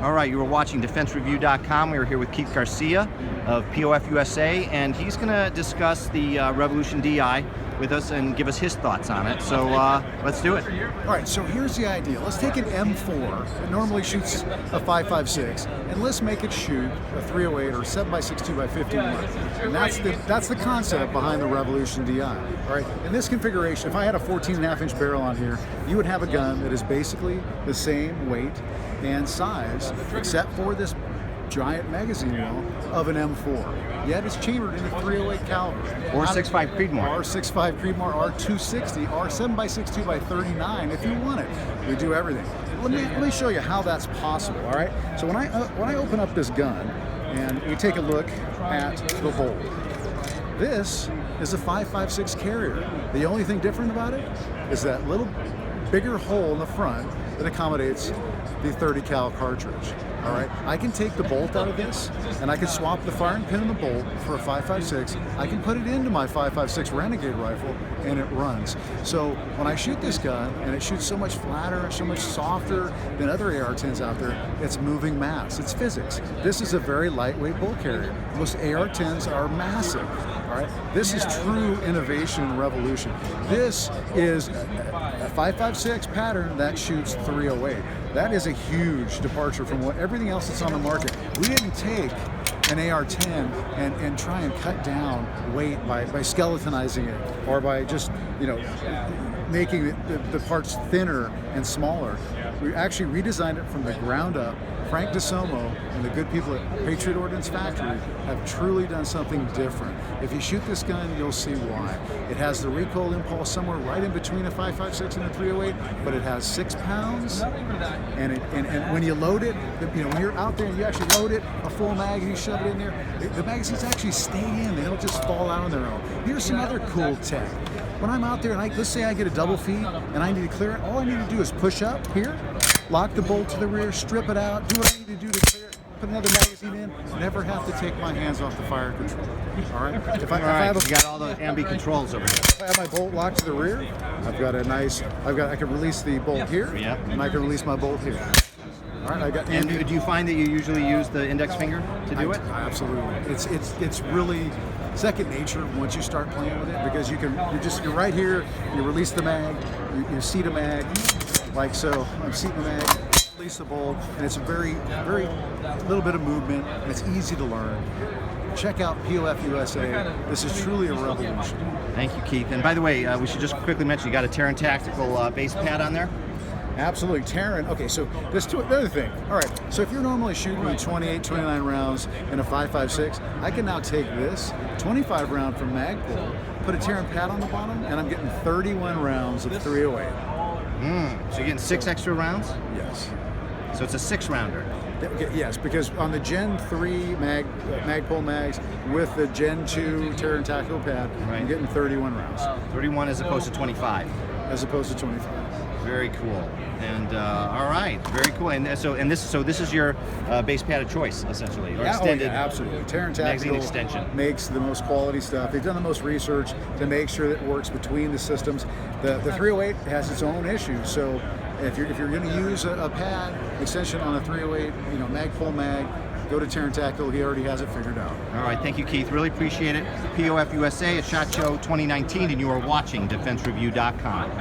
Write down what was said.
All right, you were watching DefenseReview.com. We were here with Keith Garcia of POF-USA, and he's going to discuss the Revolution DI with us and give us his thoughts on it. So let's do it. All right, so here's the idea. Let's take an M4. It normally shoots a 5.56, and let's make it shoot a 308 or 7x6 2x51. And that's the concept behind the Revolution DI. All right, in this configuration, if I had a 14.5-inch barrel on here, you would have a gun that is basically the same weight and size, except for this giant magazine wall of an M4. Yet it's chambered in a 308 caliber. Or 6.5 Creedmoor. Or 6.5 Creedmoor, or 260, or 7x6 2x39 if you want it. We do everything. Let me show you how that's possible, all right? So when I open up this gun and we take a look at the bolt, this is a 5.56 carrier. The only thing different about it is that little bigger hole in the front that accommodates the 30 cal cartridge. All right, I can take the bolt out of this and I can swap the firing pin in the bolt for a 5.56. I can put it into my 5.56 Renegade rifle and it runs. So when I shoot this gun and it shoots so much flatter, so much softer than other AR-10s out there, it's moving mass, it's physics. This is a very lightweight bolt carrier. Most AR-10s are massive. All right, this is true innovation and revolution. This is a 5.56 pattern that shoots 308. That is a huge departure from everything else that's on the market. We didn't take an AR-10 and try and cut down weight by skeletonizing it or by just, making the parts thinner and smaller. We actually redesigned it from the ground up. Frank DeSomo and the good people at Patriot Ordnance Factory have truly done something different. If you shoot this gun, you'll see why. It has the recoil impulse somewhere right in between a 5.56 and a 308, but it has 6 pounds. And when you load it, when you're out there and you actually load it, a full mag, and you shove it in there, the magazines actually stay in. They don't just fall out on their own. Here's some other cool tech. When I'm out there and let's say I get a double feed and I need to clear it, all I need to do is push up here, lock the bolt to the rear, strip it out, do what I need to do to clear it, put another magazine in, never have to take my hands off the fire control. All right? If I you got all the ambi controls over here. If I have my bolt locked to the rear, I've got I can release the bolt here, and I can release my bolt here. All right, and do you find that you usually use the index finger to do it? Absolutely. It's really second nature once you start playing with it, because you're right here, you release the mag, you seat a mag, like so. I'm seating the mag, release the bolt, and it's a very little bit of movement, and it's easy to learn. Check out POF-USA. This is truly a revolution. Thank you, Keith. And by the way, we should just quickly mention you got a Taran Tactical base pad on there? Absolutely. Taran. Okay, so there's another thing. All right, so if you're normally shooting 28, 29 rounds in a 5.56, I can now take this 25 round from Magpul, put a Taran pad on the bottom, and I'm getting 31 rounds of 308. So you're getting 6 extra rounds? Yes. So it's a 6-rounder. Yes, because on the Gen 3 Magpul mags with the Gen 2 Taran Tactical pad, I'm getting 31 rounds. 31 as opposed to 25. As opposed to 25. Very cool. And all right, very cool. And this is your base pad of choice, essentially, or extended. Absolutely. Taran Tactical magazine extension makes the most quality stuff. They've done the most research to make sure that it works between the systems. The 308 has its own issues, so if you're going to use a pad extension on a 308, Magpul mag, go to Taran Tactical. He already has it figured out. All right, thank you, Keith. Really appreciate it. POF-USA at SHOT Show 2019, and you are watching DefenseReview.com.